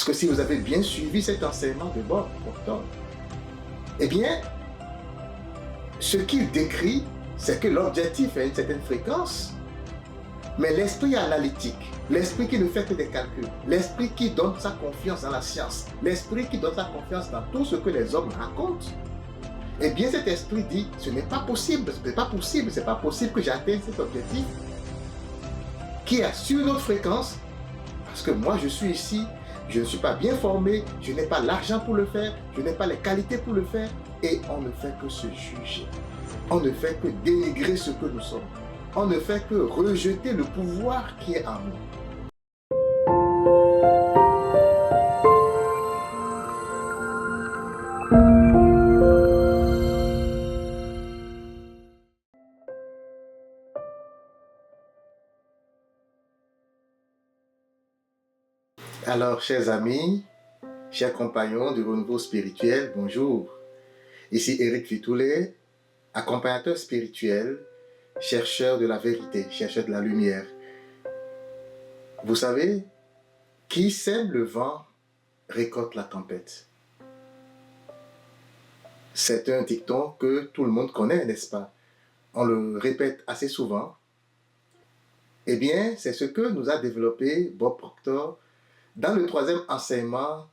Parce que si vous avez bien suivi cet enseignement de Bob Proctor, eh bien, ce qu'il décrit, c'est que l'objectif est une certaine fréquence, mais l'esprit analytique, l'esprit qui ne fait que des calculs, l'esprit qui donne sa confiance dans la science, l'esprit qui donne sa confiance dans tout ce que les hommes racontent, eh bien cet esprit dit, ce n'est pas possible, c'est pas possible que j'atteigne cet objectif qui est sur une autre fréquence, parce que moi je suis ici, je ne suis pas bien formé, je n'ai pas l'argent pour le faire, je n'ai pas les qualités pour le faire, et on ne fait que se juger. On ne fait que dénigrer ce que nous sommes. On ne fait que rejeter le pouvoir qui est en nous. Alors, chers amis, chers compagnons du renouveau spirituel, bonjour. Ici Éric Fitoulet, accompagnateur spirituel, chercheur de la vérité, chercheur de la lumière. Vous savez, qui sème le vent récolte la tempête. C'est un dicton que tout le monde connaît, n'est-ce pas? On le répète assez souvent. Eh bien, c'est ce que nous a développé Bob Proctor dans le troisième enseignement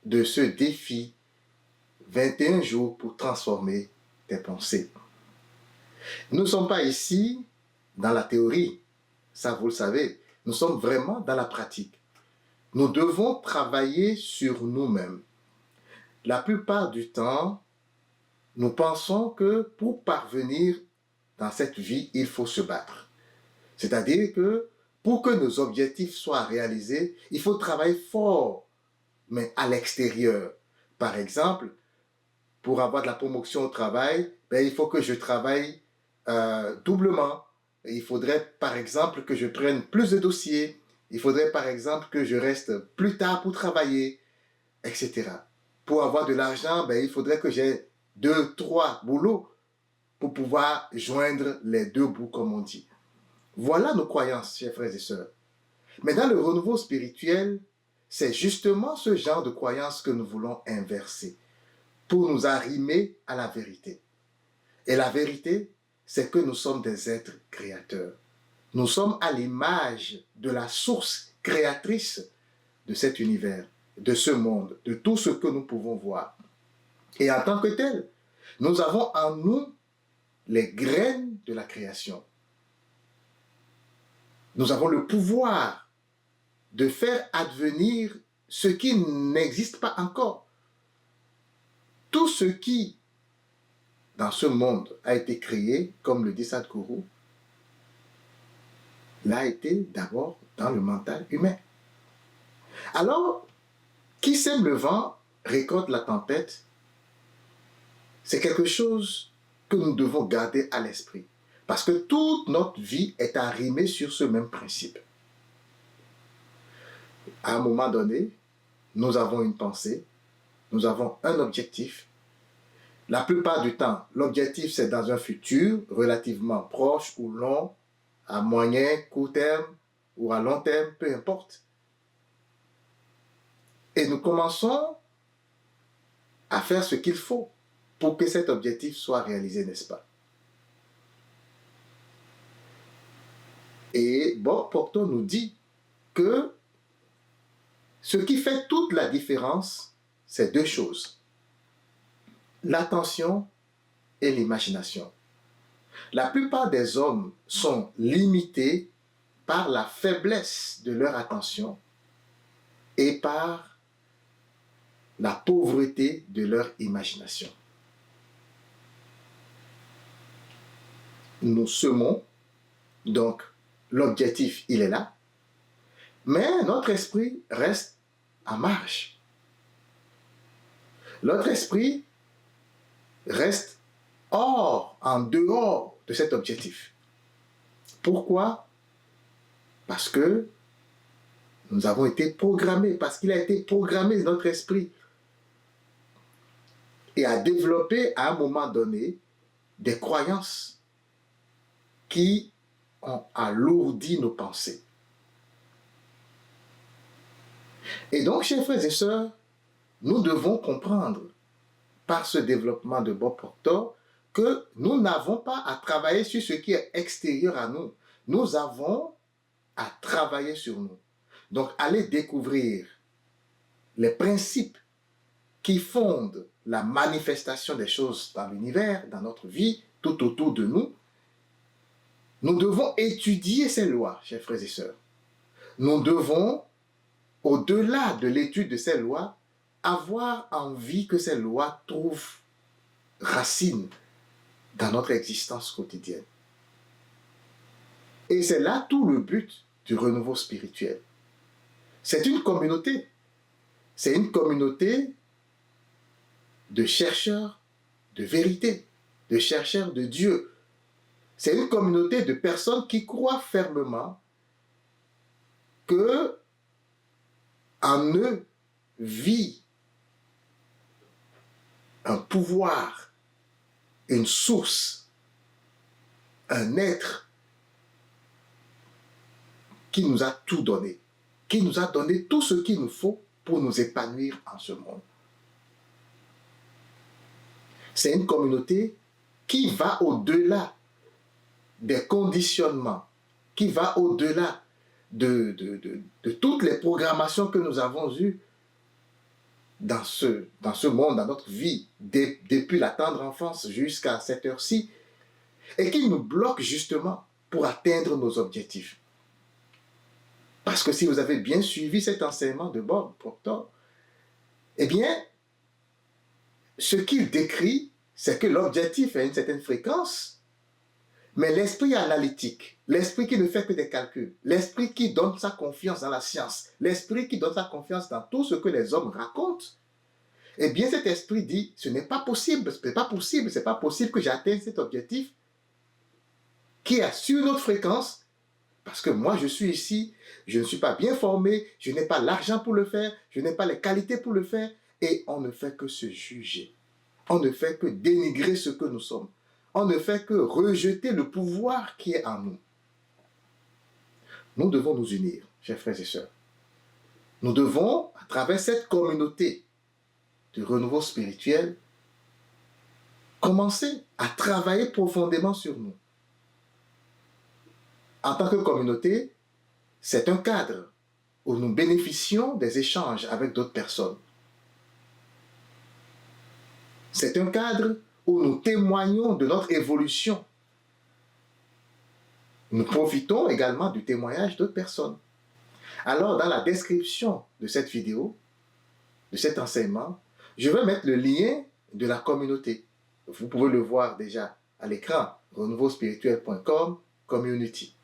de ce défi 21 jours pour transformer tes pensées. Nous ne sommes pas ici dans la théorie, ça vous le savez, nous sommes vraiment dans la pratique. Nous devons travailler sur nous-mêmes. La plupart du temps, nous pensons que pour parvenir dans cette vie, il faut se battre. C'est-à-dire que pour que nos objectifs soient réalisés, il faut travailler fort, mais à l'extérieur. Par exemple, pour avoir de la promotion au travail, il faut que je travaille doublement. Il faudrait, par exemple, que je prenne plus de dossiers. Il faudrait, par exemple, que je reste plus tard pour travailler, etc. Pour avoir de l'argent, il faudrait que j'ai 2, 3 boulots pour pouvoir joindre les deux bouts, comme on dit. Voilà nos croyances, chers frères et sœurs. Mais dans le renouveau spirituel, c'est justement ce genre de croyances que nous voulons inverser pour nous arrimer à la vérité. Et la vérité, c'est que nous sommes des êtres créateurs. Nous sommes à l'image de la source créatrice de cet univers, de ce monde, de tout ce que nous pouvons voir. Et en tant que tel, nous avons en nous les graines de la création. Nous avons le pouvoir de faire advenir ce qui n'existe pas encore. Tout ce qui, dans ce monde, a été créé, comme le dit Sadhguru, l'a été d'abord dans le mental humain. Alors, qui sème le vent récolte la tempête. C'est quelque chose que nous devons garder à l'esprit. Parce que toute notre vie est arrimée sur ce même principe. À un moment donné, nous avons une pensée, nous avons un objectif. La plupart du temps, l'objectif c'est dans un futur relativement proche ou long, à moyen, court terme ou à long terme, peu importe. Et nous commençons à faire ce qu'il faut pour que cet objectif soit réalisé, n'est-ce pas? Et Bob Proctor nous dit que ce qui fait toute la différence, c'est deux choses. L'attention et l'imagination. La plupart des hommes sont limités par la faiblesse de leur attention et par la pauvreté de leur imagination. Nous semons, donc l'objectif, il est là, mais notre esprit reste en marche. Notre esprit reste en dehors de cet objectif. Pourquoi? Parce que nous avons été programmés, parce qu'il a été programmé notre esprit et a développé à un moment donné des croyances qui ont alourdi nos pensées. Et donc, chers frères et sœurs, nous devons comprendre par ce développement de Bob Proctor que nous n'avons pas à travailler sur ce qui est extérieur à nous. Nous avons à travailler sur nous. Donc, aller découvrir les principes qui fondent la manifestation des choses dans l'univers, dans notre vie, tout autour de nous. Nous devons étudier ces lois, chers frères et sœurs. Nous devons, au-delà de l'étude de ces lois, avoir envie que ces lois trouvent racine dans notre existence quotidienne. Et c'est là tout le but du renouveau spirituel. C'est une communauté. C'est une communauté de chercheurs de vérité, de chercheurs de Dieu. C'est une communauté de personnes qui croient fermement que en eux vit un pouvoir, une source, un être qui nous a tout donné, qui nous a donné tout ce qu'il nous faut pour nous épanouir en ce monde. C'est une communauté qui va au-delà des conditionnements, qui va au-delà de toutes les programmations que nous avons eues dans ce monde, dans notre vie, depuis la tendre enfance jusqu'à cette heure-ci, et qui nous bloque justement pour atteindre nos objectifs. Parce que si vous avez bien suivi cet enseignement de Bob Proctor, eh bien, ce qu'il décrit, c'est que l'objectif est à une certaine fréquence, mais l'esprit analytique, l'esprit qui ne fait que des calculs, l'esprit qui donne sa confiance dans la science, l'esprit qui donne sa confiance dans tout ce que les hommes racontent, eh bien cet esprit dit, ce n'est pas possible, c'est pas possible que j'atteigne cet objectif qui est sur une autre fréquence, parce que moi je suis ici, je ne suis pas bien formé, je n'ai pas l'argent pour le faire, je n'ai pas les qualités pour le faire, et on ne fait que se juger. On ne fait que dénigrer ce que nous sommes. On ne fait que rejeter le pouvoir qui est en nous. Nous devons nous unir, chers frères et sœurs. Nous devons, à travers cette communauté de renouveau spirituel, commencer à travailler profondément sur nous. En tant que communauté, c'est un cadre où nous bénéficions des échanges avec d'autres personnes. C'est un cadre où nous témoignons de notre évolution. Nous profitons également du témoignage d'autres personnes. Alors, dans la description de cette vidéo, de cet enseignement, je vais mettre le lien de la communauté. Vous pouvez le voir déjà à l'écran, renouveauspirituel.com, community.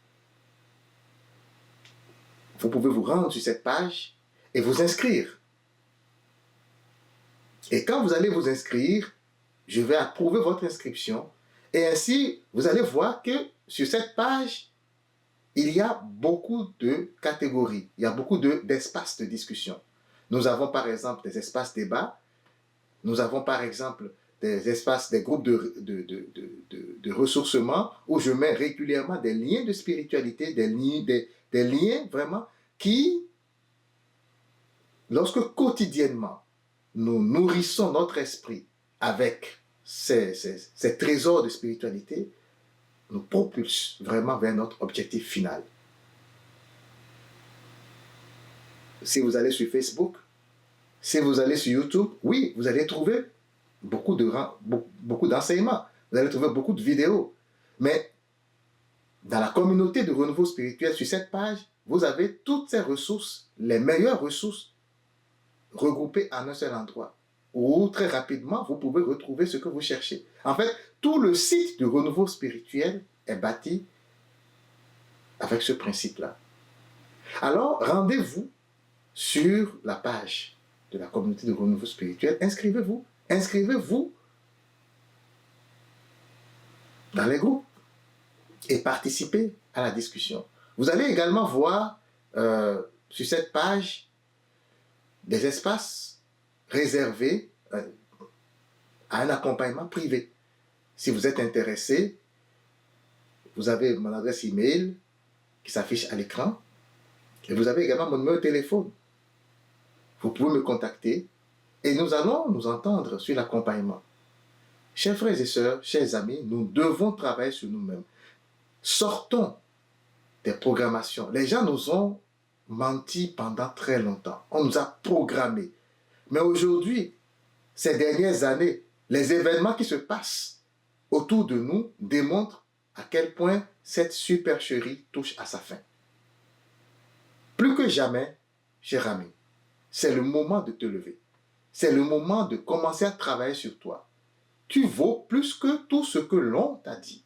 Vous pouvez vous rendre sur cette page et vous inscrire. Et quand vous allez vous inscrire, je vais approuver votre inscription. Et ainsi, vous allez voir que sur cette page, il y a beaucoup de catégories. Il y a beaucoup d'espaces de discussion. Nous avons par exemple des espaces débats. Nous avons par exemple des espaces, des groupes de ressourcement où je mets régulièrement des liens de spiritualité, des liens vraiment qui, lorsque quotidiennement, nous nourrissons notre esprit avec ces trésors de spiritualité, nous propulsent vraiment vers notre objectif final. Si vous allez sur Facebook, si vous allez sur YouTube, oui, vous allez trouver beaucoup d'enseignements, vous allez trouver beaucoup de vidéos. Mais dans la communauté de renouveau spirituel, sur cette page, vous avez toutes ces ressources, les meilleures ressources, regroupées en un seul endroit, où très rapidement, vous pouvez retrouver ce que vous cherchez. En fait, tout le site de renouveau spirituel est bâti avec ce principe-là. Alors, rendez-vous sur la page de la communauté de renouveau spirituel. Inscrivez-vous. Inscrivez-vous dans les groupes et participez à la discussion. Vous allez également voir sur cette page des espaces réservés à un accompagnement privé. Si vous êtes intéressé, vous avez mon adresse email qui s'affiche à l'écran et vous avez également mon numéro de téléphone. vous pouvez me contacter et nous allons nous entendre sur l'accompagnement. Chers frères et sœurs, chers amis, nous devons travailler sur nous-mêmes. Sortons des programmations. Les gens nous ont menti pendant très longtemps. On nous a programmés. Mais aujourd'hui, ces dernières années, les événements qui se passent autour de nous démontrent à quel point cette supercherie touche à sa fin. Plus que jamais, cher ami, c'est le moment de te lever. C'est le moment de commencer à travailler sur toi. Tu vaux plus que tout ce que l'on t'a dit.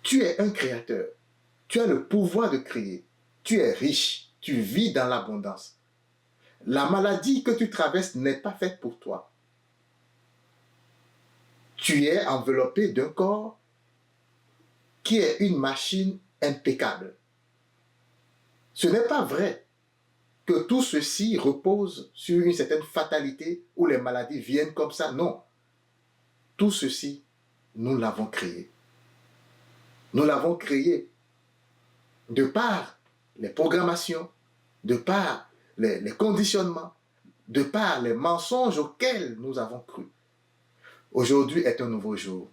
Tu es un créateur. Tu as le pouvoir de créer. Tu es riche. Tu vis dans l'abondance. La maladie que tu traverses n'est pas faite pour toi. Tu es enveloppé d'un corps qui est une machine impeccable. Ce n'est pas vrai que tout ceci repose sur une certaine fatalité où les maladies viennent comme ça. Non. Tout ceci, nous l'avons créé. Nous l'avons créé de par les programmations, de par les conditionnements, de par les mensonges auxquels nous avons cru. Aujourd'hui est un nouveau jour.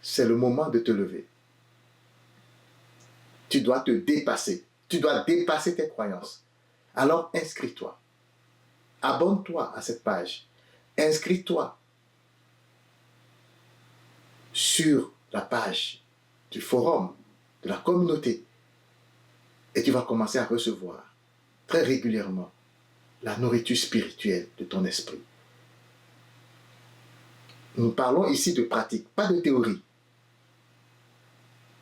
C'est le moment de te lever. Tu dois te dépasser. Tu dois dépasser tes croyances. Alors inscris-toi. Abonne-toi à cette page. Inscris-toi sur la page du forum, de la communauté. Et tu vas commencer à recevoir très régulièrement la nourriture spirituelle de ton esprit. Nous parlons ici de pratique, pas de théorie.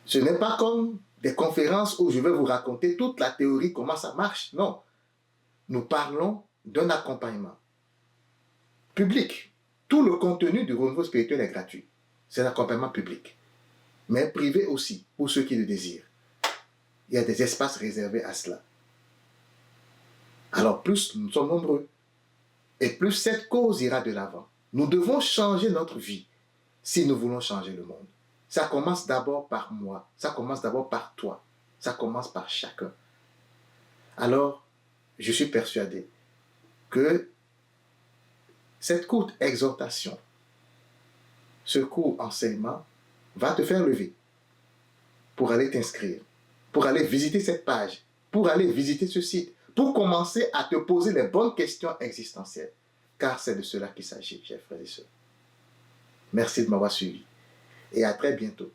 Ce n'est pas comme des conférences où je vais vous raconter toute la théorie, comment ça marche. Non. Nous parlons d'un accompagnement public. Tout le contenu du renouveau spirituel est gratuit. C'est l'accompagnement public. Mais privé aussi, pour ceux qui le désirent. Il y a des espaces réservés à cela. Alors plus nous sommes nombreux, et plus cette cause ira de l'avant. Nous devons changer notre vie si nous voulons changer le monde. Ça commence d'abord par moi, ça commence d'abord par toi, ça commence par chacun. Alors, je suis persuadé que cette courte exhortation, ce court enseignement va te faire lever pour aller t'inscrire, pour aller visiter cette page, pour aller visiter ce site, pour commencer à te poser les bonnes questions existentielles. Car c'est de cela qu'il s'agit, chers frères et sœurs. Merci de m'avoir suivi et à très bientôt.